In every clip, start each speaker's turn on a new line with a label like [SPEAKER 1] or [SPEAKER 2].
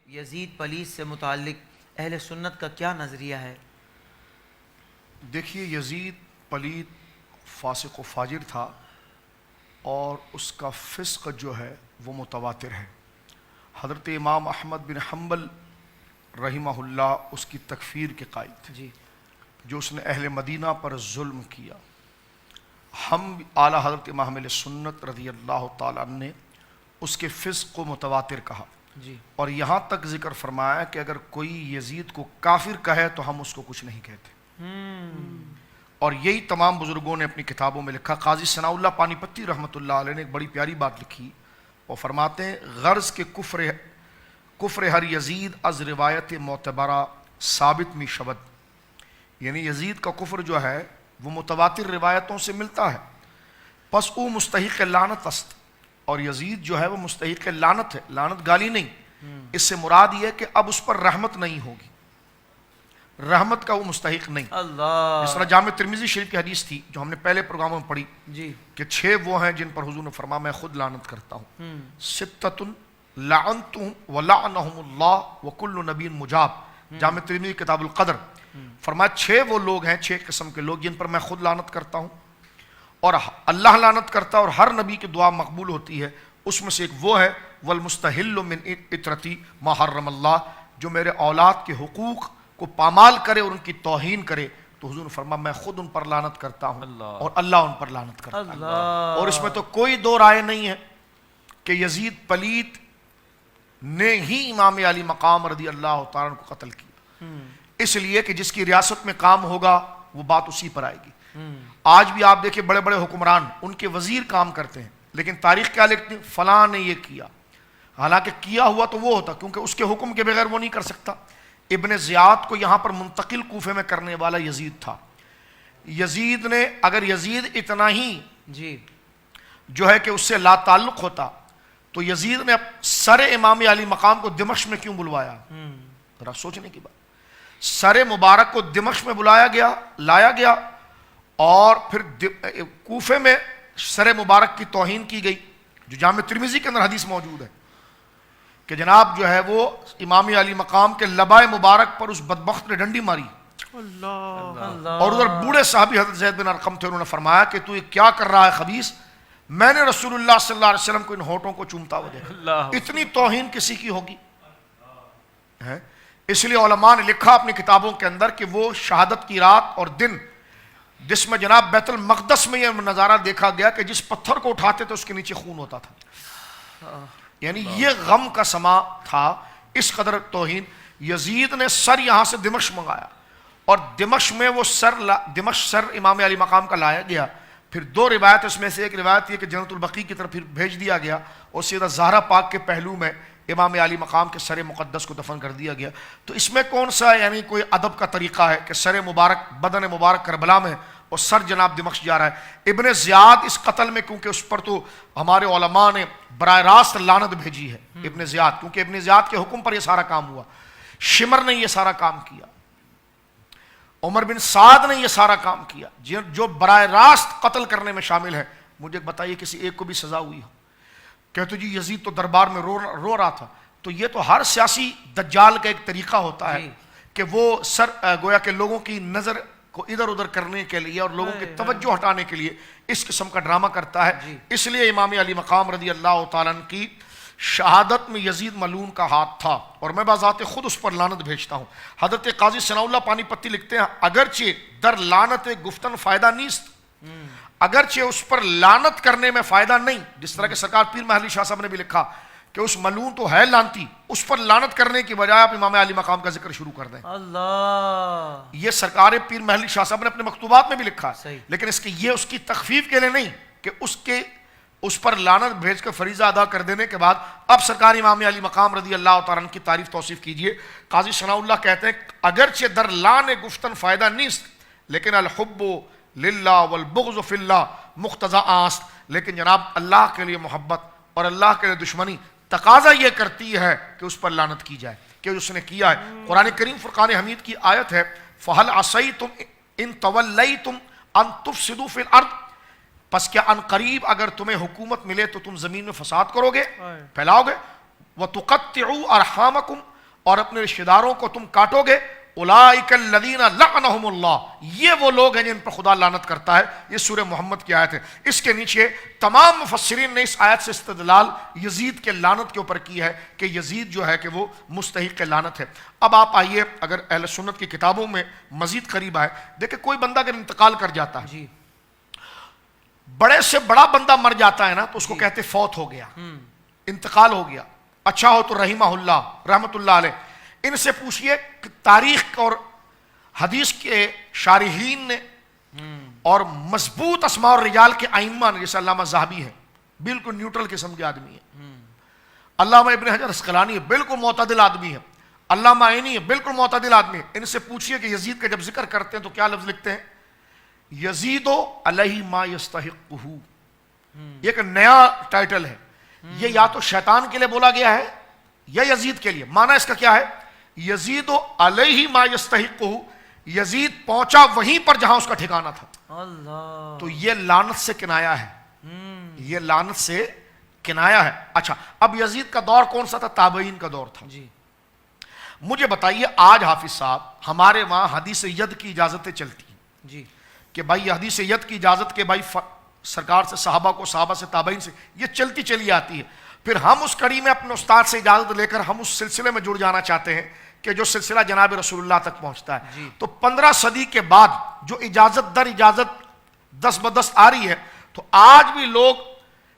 [SPEAKER 1] یزید پلیت سے متعلق اہل سنت کا کیا نظریہ ہے؟
[SPEAKER 2] دیکھیے، یزید پلیت فاسق و فاجر تھا اور اس کا فسق جو ہے وہ متواتر ہے۔ حضرت امام احمد بن حنبل رحمہ اللہ اس کی تکفیر کے قائل تھے،
[SPEAKER 1] جی،
[SPEAKER 2] جو اس نے اہل مدینہ پر ظلم کیا۔ ہم اعلیٰ حضرت امام اہل سنت رضی اللہ تعالیٰ عنہ نے اس کے فسق کو متواتر کہا،
[SPEAKER 1] جی،
[SPEAKER 2] اور یہاں تک ذکر فرمایا کہ اگر کوئی یزید کو کافر کہے تو ہم اس کو کچھ نہیں کہتے۔ اور یہی تمام بزرگوں نے اپنی کتابوں میں لکھا۔ قاضی ثناء اللہ پانی پتی رحمۃ اللہ علیہ نے ایک بڑی پیاری بات لکھی، وہ فرماتے ہیں غرض کے کفر ہر یزید از روایت معتبرہ ثابت می شود، یعنی یزید کا کفر جو ہے وہ متواتر روایتوں سے ملتا ہے، پس او مستحق لعنت است، اور یزید جو ہے وہ مستحق لعنت ہے، لعنت گالی نہیں، اس سے مراد یہ ہے کہ اب اس پر رحمت نہیں ہوگی، رحمت کا وہ مستحق نہیں۔
[SPEAKER 1] اللہ،
[SPEAKER 2] اس طرح جامع ترمذی شریف کی حدیث تھی جو ہم نے پہلے پروگراموں میں پڑھی
[SPEAKER 1] جی،
[SPEAKER 2] کہ 6 وہ ہیں جن پر حضور نے فرمایا میں خود لعنت کرتا ہوں، ستۃ لعنتہم ولعنہم اللہ وکل نبی مجاب، جامع ترمذی کتاب القدر، فرمایا 6 وہ لوگ ہیں، 6 قسم کے لوگ جن پر میں خود لعنت کرتا ہوں اور اللہ لعنت کرتا ہے اور ہر نبی کی دعا مقبول ہوتی ہے۔ اس میں سے ایک وہ ہے والمستحل من اطرتی ما حرم اللہ، جو میرے اولاد کے حقوق کو پامال کرے اور ان کی توہین کرے، تو حضور نے فرمایا میں خود ان پر لعنت کرتا ہوں اور اللہ ان پر لعنت کرتا ہے۔ اور اس میں تو کوئی دو رائے نہیں ہے کہ یزید پلیت نے ہی امام علی مقام رضی اللہ تعالیٰ عنہ کو قتل کیا، اس لیے کہ جس کی ریاست میں کام ہوگا وہ بات اسی پر آئے گی۔ آج بھی آپ دیکھیں بڑے بڑے حکمران، ان کے وزیر کام کرتے ہیں لیکن تاریخ کیا لکھتے ہیں؟ فلاں نے یہ کیا، حالانکہ کیا ہوا تو وہ ہوتا، کیونکہ اس کے حکم کے بغیر وہ نہیں کر سکتا۔ ابن زیاد کو یہاں پر منتقل کوفے میں کرنے والا یزید تھا۔ یزید نے اگر یزید اتنا ہی
[SPEAKER 1] جی،
[SPEAKER 2] جو ہے کہ اس سے لا تعلق ہوتا تو یزید نے سر امام علی مقام کو دمشق میں کیوں بلوایا؟ ذرا سوچنے کی بات۔ سر مبارک کو دمشق میں بلایا گیا، لایا گیا، اور پھر کوفے میں سر مبارک کی توہین کی گئی، جو جامع ترمذی کے اندر حدیث موجود ہے کہ جناب جو ہے وہ امام علی مقام کے لبائے مبارک پر اس بدبخت نے ڈنڈی ماری، اور ادھر بوڑھے صحابی حضرت زید بن ارقم تھے، انہوں نے فرمایا کہ تو یہ کیا کر رہا ہے خبیث؟ میں نے رسول اللہ صلی اللہ علیہ وسلم کو ان ہونٹوں کو چومتا ہوا دیکھا، اتنی توہین کسی کی ہوگی؟ اس لیے علماء نے لکھا اپنی کتابوں کے اندر کہ وہ شہادت کی رات اور دن جس میں جناب بیت المقدس میں یہ نظارہ دیکھا گیا کہ جس پتھر کو اٹھاتے تھے اس کے نیچے خون ہوتا تھا، یعنی یہ غم کا سما تھا، اس قدر توہین۔ یزید نے سر یہاں سے دمشق منگایا، اور دمشق میں وہ سر امام علی مقام کا لایا گیا، پھر 2 روایت، اس میں سے ایک روایت یہ کہ جنت البقیع کی طرف پھر بھیج دیا گیا اور سیدھا زہرا پاک کے پہلو میں امام علی مقام کے سر مقدس کو دفن کر دیا گیا۔ تو اس میں کون سا یعنی کوئی ادب کا طریقہ ہے کہ سر مبارک، بدن مبارک کربلا میں اور سر جناب دمشق جا رہا ہے؟ ابن زیاد اس قتل میں، کیونکہ اس پر تو ہمارے علماء نے براہ راست لعنت بھیجی ہے ابن زیاد، کیونکہ ابن زیاد کے حکم پر یہ سارا کام ہوا، شمر نے یہ سارا کام کیا، عمر بن سعد نے یہ سارا کام کیا، جو براہ راست قتل کرنے میں شامل ہے۔ مجھے بتائیے کسی ایک کو بھی سزا ہوئی ہو؟ کہتے جی یزید تو دربار میں رو رہا تھا، تو یہ تو ہر سیاسی دجال کا ایک طریقہ ہوتا ہے کہ وہ گویا کہ لوگوں کی نظر کو ادھر ادھر کرنے کے لیے اور لوگوں کی توجہ ہٹانے کے لیے اس قسم کا ڈرامہ کرتا ہے۔ اس لیے امام علی مقام رضی اللہ تعالیٰ عنہ کی شہادت میں یزید ملعون کا ہاتھ تھا، اور میں بذات خود اس پر لعنت بھیجتا ہوں۔ حضرت قاضی ثناء اللہ پانی پتی لکھتے ہیں اگرچہ در لعنت گفتن فائدہ نیست، اگرچہ اس پر لعنت کرنے میں فائدہ نہیں، جس طرح کہ سرکار پیر محلی شاہ صاحب نے بھی لکھا کہ اس ملعون تو ہے لعنتی، اس پر لعنت کرنے کی بجائے آپ امام علی مقام کا ذکر شروع کر دیں۔
[SPEAKER 1] اللہ،
[SPEAKER 2] یہ سرکار پیر محلی شاہ صاحب نے اپنے مکتوبات میں بھی لکھا،
[SPEAKER 1] صحیح،
[SPEAKER 2] لیکن یہ اس کی تخفیف کے لیے نہیں کہ اس پر لعنت بھیج کر فریضہ ادا کر دینے کے بعد اب سرکار امام علی مقام رضی اللہ تعالیٰ عنہ کی تعریف توصیف کیجئے۔ قاضی ثناء اللہ کہتے ہیں اگرچہ در لعن گفتن فائدہ نیست، لیکن الحب للہ والبغض فی اللہ مقتضا است، لیکن جناب اللہ کے لیے محبت اور اللہ کے لیے دشمنی تقاضا یہ کرتی ہے کہ اس پر لعنت کی جائے کہ اس نے کیا ہے۔ قرآن کریم فرقان حمید کی آیت ہے فَهَلْ عَصَيْتُمْ إِن تَوَلَّيْتُمْ أَن تُفْسِدُوا فِي الْأَرْضِ، پس کیا ان قریب اگر تمہیں حکومت ملے تو تم زمین میں فساد کرو گے، پھیلاؤ گے، وَتُقَطِّعُوا أَرْحَامَكُمْ، اور اپنے رشتہ داروں کو تم کاٹو گے، اولئک الذین لعنہم اللہ، یہ وہ لوگ ہیں جن پر خدا لعنت کرتا ہے۔ یہ سورہ محمد کی آیت ہے۔ اس کے نیچے تمام مفسرین نے اس آیت سے استدلال یزید کے لعنت کے اوپر کی ہے کہ یزید جو ہے کہ وہ مستحق لعنت ہے۔ اب آپ آئیے اگر اہل سنت کی کتابوں میں مزید قریب آئے، دیکھیں کوئی بندہ اگر انتقال کر جاتا ہے،
[SPEAKER 1] جی
[SPEAKER 2] بڑے سے بڑا بندہ مر جاتا ہے نا تو اس کو کہتے فوت ہو گیا، انتقال ہو گیا۔ اچھا ہو تو رحمہ اللہ، رحمت اللہ علیہ، ان سے پوچھئے کہ تاریخ اور حدیث کے شارحین نے اور مضبوط اسماء الرجال کے ائمہ نے، جیسے علامہ ذہبی ہے، بالکل نیوٹرل قسم کے آدمی ہے، علامہ ابن حجر اسقلانی ہے، بالکل معتدل آدمی ہے، علامہ عینی ہے، بالکل معتدل آدمی ہے، ان سے پوچھئے کہ یزید کا جب ذکر کرتے ہیں تو کیا لفظ لکھتے ہیں؟ یزید علیہ ما یستحقہ۔ یہ ایک نیا ٹائٹل ہے، یہ یا تو شیطان کے لیے بولا گیا ہے یا یزید کے لیے۔ معنی اس کا کیا ہے؟ یزید علیہ ما یستحقہ، یزید پہنچا وہیں پر جہاں اس کا ٹھکانہ تھا۔
[SPEAKER 1] اللہ،
[SPEAKER 2] تو یہ لعنت سے کنایا ہے، یہ لعنت سے کنایا ہے۔ اچھا اب یزید کا دور کون سا تھا؟ تابعین کا دور تھا۔
[SPEAKER 1] جی
[SPEAKER 2] مجھے بتائیے آج حافظ صاحب ہمارے وہاں حدیث ید کی اجازتیں چلتی ہیں
[SPEAKER 1] جی
[SPEAKER 2] کہ بھائی یہ حدیث ید کی اجازت کے بھائی سرکار سے صحابہ کو، صحابہ سے تابعین سے، یہ چلتی چلی آتی ہے۔ پھر ہم اس کڑی میں اپنے استاد سے اجازت لے کر ہم اس سلسلے میں جڑ جانا چاہتے ہیں کہ جو سلسلہ جناب رسول اللہ تک پہنچتا ہے۔
[SPEAKER 1] جی۔
[SPEAKER 2] تو 15 صدی کے بعد جو اجازت در اجازت دست بدست آ رہی ہے، تو آج بھی لوگ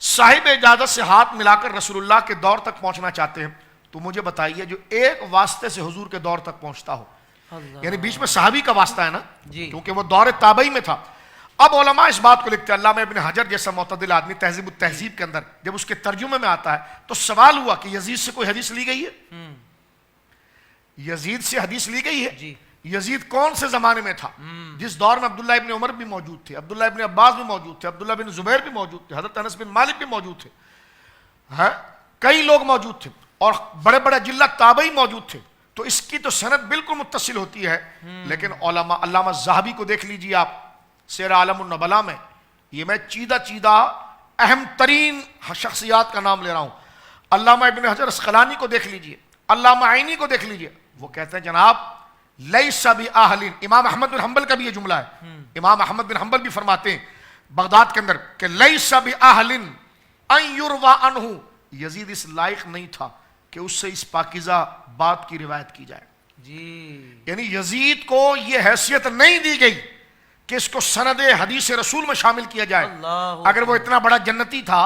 [SPEAKER 2] صاحب اجازت سے ہاتھ ملا کر رسول اللہ کے دور تک پہنچنا چاہتے ہیں۔ تو مجھے بتائیے جو ایک واسطے سے حضور کے دور تک پہنچتا ہو،
[SPEAKER 1] اللہ،
[SPEAKER 2] یعنی بیچ میں صحابی کا واسطہ ہے نا،
[SPEAKER 1] جی۔
[SPEAKER 2] کیونکہ وہ دور تابعی میں تھا۔ اب علماء اس بات کو لکھتے ہیں، علامہ ابن حجر جیسا معتدل آدمی تہذیب التہذیب کے اندر جب اس کے ترجمے میں آتا ہے تو سوال ہوا کہ یزید سے کوئی حدیث لی گئی ہے؟ یزید سے حدیث لی گئی ہے؟
[SPEAKER 1] جی۔
[SPEAKER 2] یزید کون سے زمانے میں تھا؟ جس دور میں عبداللہ ابن عمر بھی موجود تھے، عبداللہ ابن عباس بھی موجود تھے، عبداللہ بن زبیر بھی موجود تھے، حضرت انس بن مالک بھی موجود تھے، کئی لوگ موجود تھے اور بڑے بڑے جلت تابعی موجود تھے۔ تو اس کی تو سند بالکل متصل ہوتی ہے، لیکن علماء، علامہ ذہبی کو دیکھ لیجیے آپ سیر عالم النبلاء میں، یہ میں چیدہ اہم ترین شخصیات کا نام لے رہا ہوں۔ علامہ ابن حجر اسقلانی کو دیکھ لیجیے، علامہ عینی کو دیکھ لیجیے، وہ کہتے ہیں جناب لیس بأہل۔ امام احمد بن حنبل کا بھی یہ جملہ ہے، امام احمد بن حنبل بھی فرماتے ہیں بغداد کے اندر کہ لیس بأہل ان یروى عنہ، یزید اس لائق نہیں تھا کہ اس سے اس پاکیزہ بات کی روایت کی جائے۔
[SPEAKER 1] جی،
[SPEAKER 2] یعنی یزید کو یہ حیثیت نہیں دی گئی کہ اس کو سند حدیث رسول میں شامل کیا جائے۔
[SPEAKER 1] اللہ،
[SPEAKER 2] اگر وہ اتنا بڑا جنتی تھا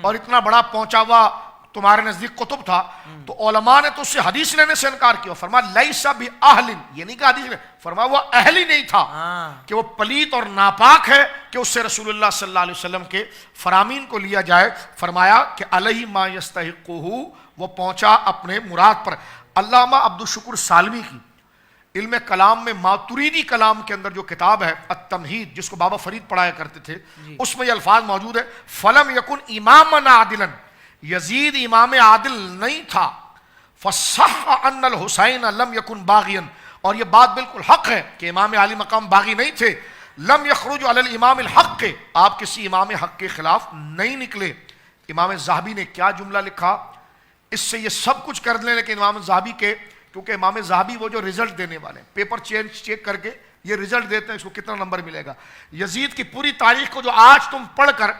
[SPEAKER 2] اور اتنا بڑا پہنچا ہوا تمہارے نزدیک قطب تھا تو علماء نے تو اس سے حدیث لینے سے انکار کیا۔ فرمایا لیس بأہل، یہ نہیں کہ حدیث لے، فرمایا وہ اہل ہی نہیں تھا کہ وہ پلیت اور ناپاک ہے کہ اس سے رسول اللہ صلی اللہ علیہ وسلم کے فرامین کو لیا جائے۔ فرمایا کہ علیہ ما یستحقہ، وہ پہنچا اپنے مراد پر۔ علامہ عبدالشکر سالمی کی علم کلام میں ماتریدی کلام کے اندر جو کتاب ہے التمہید، جس کو بابا فرید پڑھایا کرتے تھے، اس میں یہ الفاظ موجود ہے فلم یکن اماما عادلا، یزید امام عادل نہیں تھا، فصح ان الحسین لم یکن باغیا، اور یہ بات بالکل حق ہے کہ امام عالی مقام باغی نہیں تھے، لم یخرج علی الامام الحق، آپ کسی امام حق کے خلاف نہیں نکلے۔ امام ذہبی نے کیا جملہ لکھا، اس سے یہ سب کچھ کر لیں، لیکن امام ذہبی کے، کیونکہ امام ذہبی وہ جو رزلٹ دینے والے ہیں، پیپر چیک کر کے یہ رزلٹ دیتے ہیں اس کو کتنا نمبر ملے گا۔ یزید کی پوری تاریخ کو جو آج تم پڑھ کر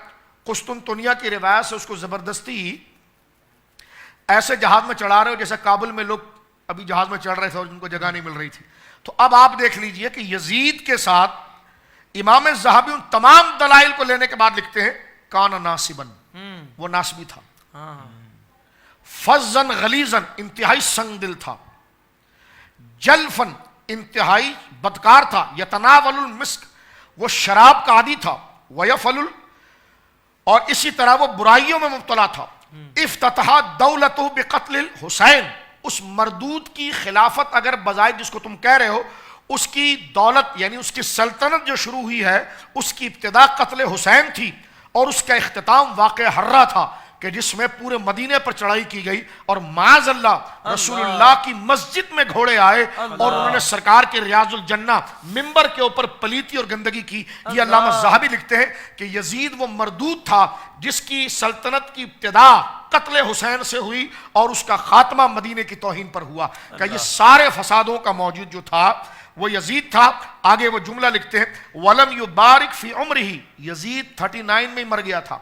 [SPEAKER 2] قسطنطنیہ کی روایت سے اس کو زبردستی ایسے جہاز میں چڑھا رہے ہو جیسے کابل میں لوگ ابھی جہاز میں چڑھ رہے تھے اور جن کو جگہ نہیں مل رہی تھی، تو اب آپ دیکھ لیجئے کہ یزید کے ساتھ امام ذہبی ان تمام دلائل کو لینے کے بعد لکھتے ہیں کان ناصبا، وہ ناصبی تھا، فظن غلیظن، انتہائی سنگ دل تھا، جلفن، انتہائی بدکار تھا، یتناول المسک، وہ شراب کا عادی تھا، ویفعل، اور اسی طرح وہ برائیوں میں مبتلا تھا، افتتح دولتہ بقتل الحسین، اس مردود کی خلافت اگر بظاہر جس کو تم کہہ رہے ہو، اس کی دولت یعنی اس کی سلطنت جو شروع ہوئی ہے اس کی ابتدا قتل حسین تھی اور اس کا اختتام واقع حرہ تھا، کہ جس میں پورے مدینے پر چڑھائی کی گئی اور معاذ اللہ رسول اللہ کی مسجد میں گھوڑے آئے اور انہوں نے سرکار کے ریاض الجنہ ممبر کے اوپر پلیتی اور گندگی کی. یہ علامہ ذہبی لکھتے ہیں کہ یزید وہ مردود تھا جس کی سلطنت کی ابتدا قتل حسین سے ہوئی اور اس کا خاتمہ مدینے کی توہین پر ہوا. کہ یہ سارے فسادوں کا موجود جو تھا وہ یزید تھا. آگے وہ جملہ لکھتے ہیں وَلَمْ يُبَارِكْ فِي عُمْرِهِ, یزید 39 میں مر گیا تھا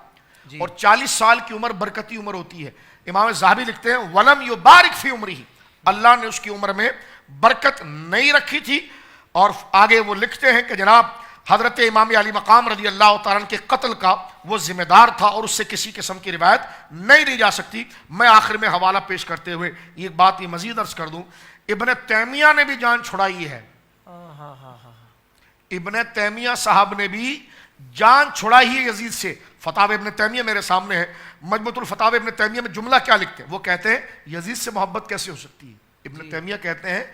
[SPEAKER 2] اور 40 سال کی عمر برکتی عمر ہوتی ہے. امام ذہبی لکھتے ہیں وَلَمْ يُبَارِكْ فِي عُمْرِهِ, اللہ نے اس کی عمر میں برکت نہیں رکھی تھی. اور آگے وہ لکھتے ہیں کہ جناب حضرت امام علی مقام رضی اللہ تعالیٰ کے قتل کا وہ ذمہ دار تھا اور اس سے کسی قسم کی روایت نہیں دی جا سکتی. میں آخر میں حوالہ پیش کرتے ہوئے ایک بات یہ مزید عرض کر دوں, ابن تیمیہ نے بھی جان چھڑائی ہے. ابن تیمیہ صاحب نے بھی جان چھڑائی ہے یزید سے. فتاوی ابن تیمیہ میرے سامنے ہے, مجموعۃ الفتاوی ابن تیمیہ میں جملہ کیا لکھتے ہیں, وہ کہتے ہیں یزید سے محبت کیسے ہو سکتی ہے. ابن تیمیہ کہتے ہیں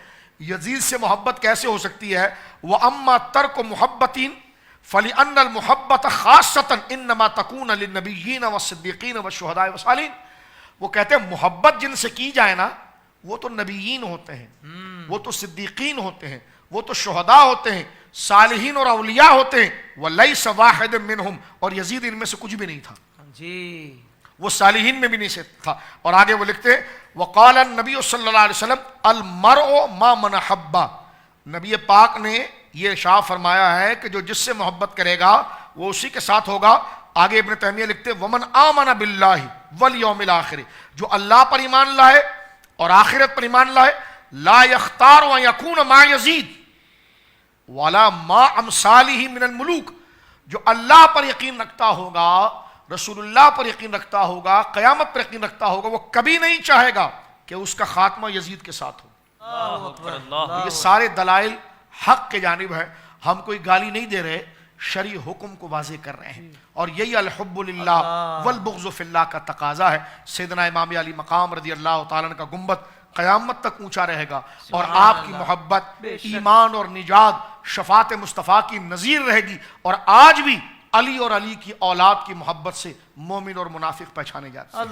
[SPEAKER 2] یزید سے محبت کیسے ہو سکتی ہے, وَأَمَّا تَرْكُ مُحَبَّتٍ فَلِأَنَّ الْمُحَبَّةَ خَاصَّةً إِنَّمَا تَكُونَ لِلنَّبِيِّينَ وَالصِّدِّيقِينَ وَالشُّهَدَاءِ وَالصَّالِحِينَ. وہ کہتے ہیں محبت جن سے کی جائے نا وہ تو نبیین ہوتے ہیں, وہ تو صدیقین ہوتے ہیں, وہ تو شہداء ہوتے ہیں, صالحین اور اولیاء ہوتے ہیں. وَلَيْسَ وَاحِدٌ مِّنْهُمْ, اور یزید ان میں سے کچھ بھی نہیں تھا
[SPEAKER 1] جی,
[SPEAKER 2] وہ صالحین میں بھی نہیں سے تھا. اور آگے وہ لکھتے ہیں وقال النبی صلی اللہ علیہ وسلم المرء ما من حب, نبی پاک نے یہ ارشاد فرمایا ہے کہ جو جس سے محبت کرے گا وہ اسی کے ساتھ ہوگا. آگے ابن تیمیہ لکھتے ہیں ومن آمن باللہ والیوم الآخر, جو اللہ پر ایمان لائے اور آخرت پر ایمان لائے, لا یختار ان یکون مع یزید ولا مع امثالہ من الملوک, جو اللہ پر یقین رکھتا ہوگا, رسول اللہ پر یقین رکھتا ہوگا, قیامت پر یقین رکھتا ہوگا, وہ کبھی نہیں چاہے گا کہ اس کا خاتمہ یزید کے ساتھ ہو. یہ سارے دلائل حق کے جانب ہے, ہم کوئی گالی نہیں دے رہے, شرعی حکم کو واضح کر رہے ہیں. اور یہی الحب للہ والبغض فی اللہ کا تقاضا ہے. سیدنا امام علی مقام رضی اللہ تعالیٰ کا گنبد قیامت تک اونچا رہے گا اور آپ کی محبت ایمان اور نجات شفاعت مصطفیٰ کی نظیر رہے گی. اور آج بھی علی اور علی کی اولاد کی محبت سے مومن اور منافق پہچانے جاتے ہیں.